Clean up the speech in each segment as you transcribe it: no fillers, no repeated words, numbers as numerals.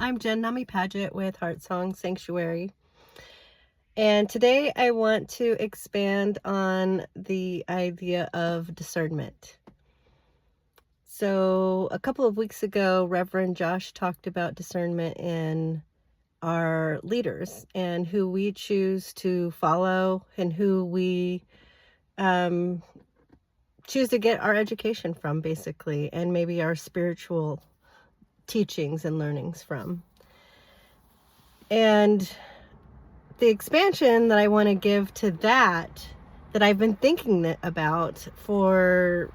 I'm Jen Nami Padgett with Heartsong Sanctuary. And today I want to expand on the idea of discernment. So a couple of weeks ago, Reverend Josh talked about discernment in our leaders and who we choose to follow and who we choose to get our education from, basically, and maybe our spiritual teachings and learnings from. And the expansion that I want to give to that I've been thinking about for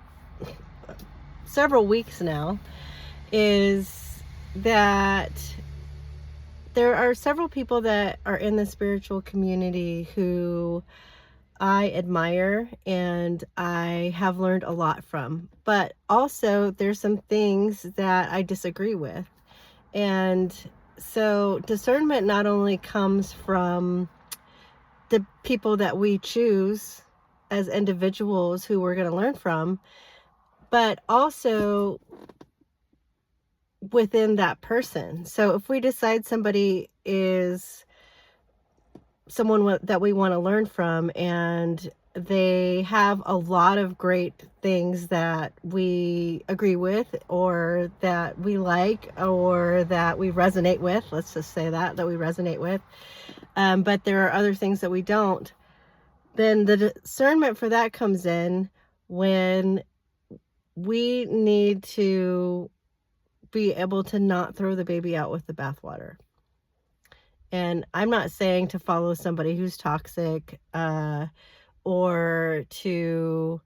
several weeks now, is that there are several people that are in the spiritual community who I admire and I have learned a lot from. But also there's some things that I disagree with. And so discernment not only comes from the people that we choose as individuals who we're going to learn from, but also within that person. So if we decide somebody is someone that we want to learn from and they have a lot of great things that we agree with or that we like or that we resonate with, let's just say that we resonate with, but there are other things that we don't, then the discernment for that comes in when we need to be able to not throw the baby out with the bathwater. And I'm not saying to follow somebody who's toxic or to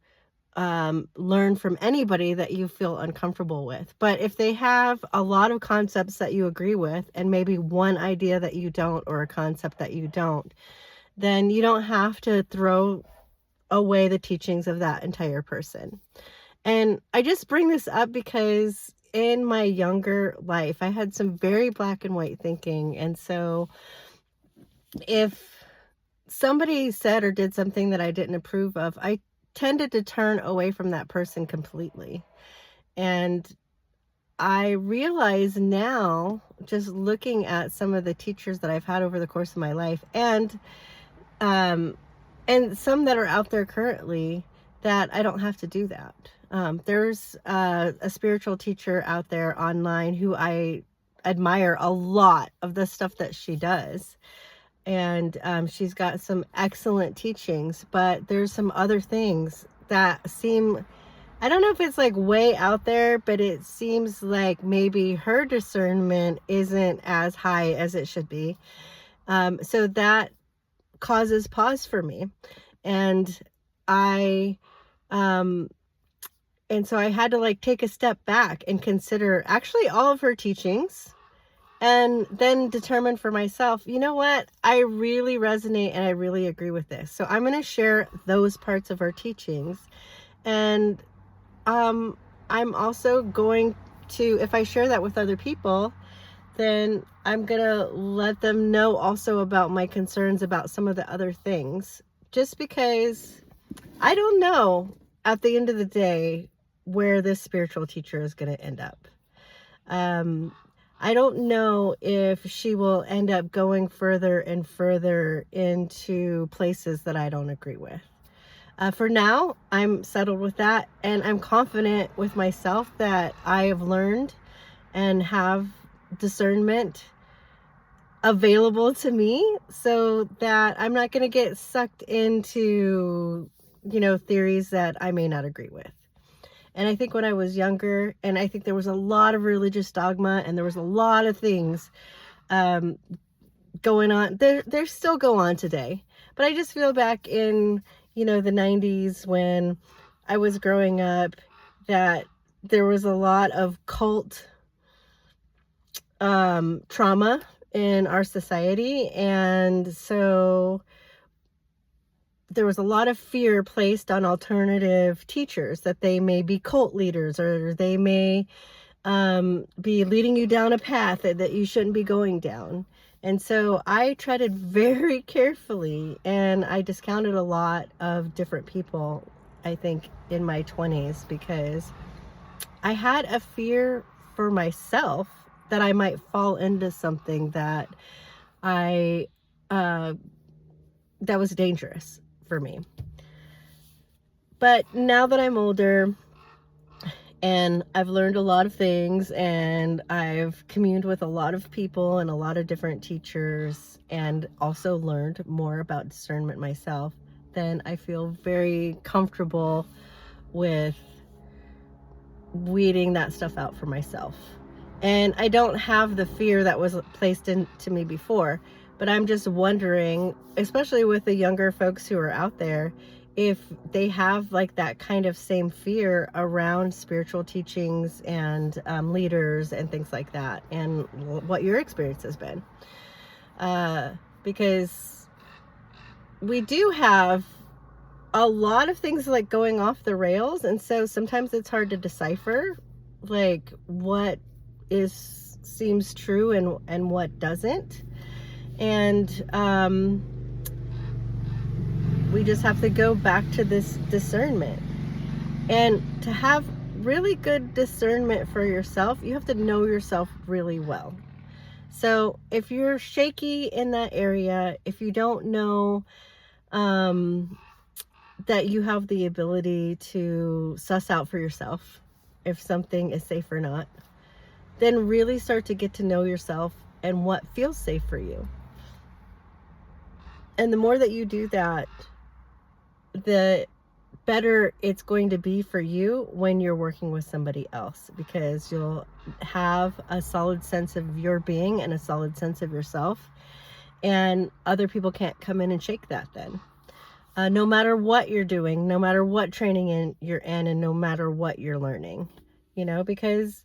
learn from anybody that you feel uncomfortable with. But if they have a lot of concepts that you agree with and maybe one idea that you don't or a concept that you don't, then you don't have to throw away the teachings of that entire person. And I just bring this up because in my younger life, I had some very black and white thinking. And so if somebody said or did something that I didn't approve of, I tended to turn away from that person completely. And I realize now, just looking at some of the teachers that I've had over the course of my life and some that are out there currently, that I don't have to do that. There's a spiritual teacher out there online who I admire a lot of the stuff that she does. And she's got some excellent teachings, but there's some other things that seem, I don't know if it's like way out there, but it seems like maybe her discernment isn't as high as it should be. So that causes pause for me. And so I had to like take a step back and consider actually all of her teachings and then determine for myself, you know what, I really resonate and I really agree with this. So I'm going to share those parts of her teachings. And I'm also going to, if I share that with other people, then I'm going to let them know also about my concerns about some of the other things, just because I don't know at the end of the day where this spiritual teacher is going to end up. I don't know if she will end up going further and further into places that I don't agree with. For now, I'm settled with that, and I'm confident with myself that I have learned and have discernment available to me so that I'm not going to get sucked into, theories that I may not agree with. And I think when I was younger, and I think there was a lot of religious dogma and there was a lot of things going on. There still go on today. But I just feel back in, the 90s when I was growing up, that there was a lot of cult trauma in our society. And so there was a lot of fear placed on alternative teachers that they may be cult leaders or they may be leading you down a path that you shouldn't be going down. And so I treaded very carefully, and I discounted a lot of different people, I think, in my 20s, because I had a fear for myself that I might fall into something that I that was dangerous for me. But now that I'm older and I've learned a lot of things, and I've communed with a lot of people and a lot of different teachers, and also learned more about discernment myself, then I feel very comfortable with weeding that stuff out for myself. And I don't have the fear that was placed into me before, but I'm just wondering, especially with the younger folks who are out there, if they have like that kind of same fear around spiritual teachings and leaders and things like that, and what your experience has been. Because we do have a lot of things like going off the rails, and so sometimes it's hard to decipher like what seems true and what doesn't. And we just have to go back to this discernment. And to have really good discernment for yourself, you have to know yourself really well. So if you're shaky in that area, if you don't know that you have the ability to suss out for yourself if something is safe or not, then really start to get to know yourself and what feels safe for you. And the more that you do that, the better it's going to be for you when you're working with somebody else, because you'll have a solid sense of your being and a solid sense of yourself, and other people can't come in and shake that then. No matter what you're doing, no matter what training you're in, and no matter what you're learning, because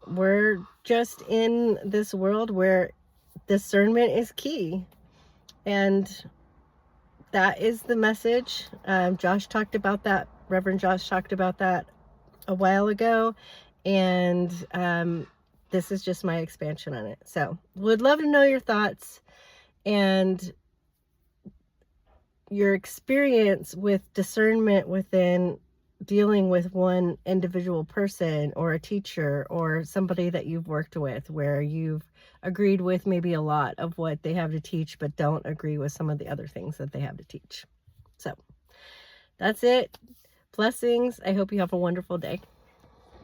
we're just in this world where discernment is key. And that is the message. Josh talked about that. Reverend Josh talked about that a while ago. And this is just my expansion on it. So would love to know your thoughts and your experience with discernment within dealing with one individual person or a teacher or somebody that you've worked with, where you've agreed with maybe a lot of what they have to teach, but don't agree with some of the other things that they have to teach. So that's it. Blessings. I hope you have a wonderful day.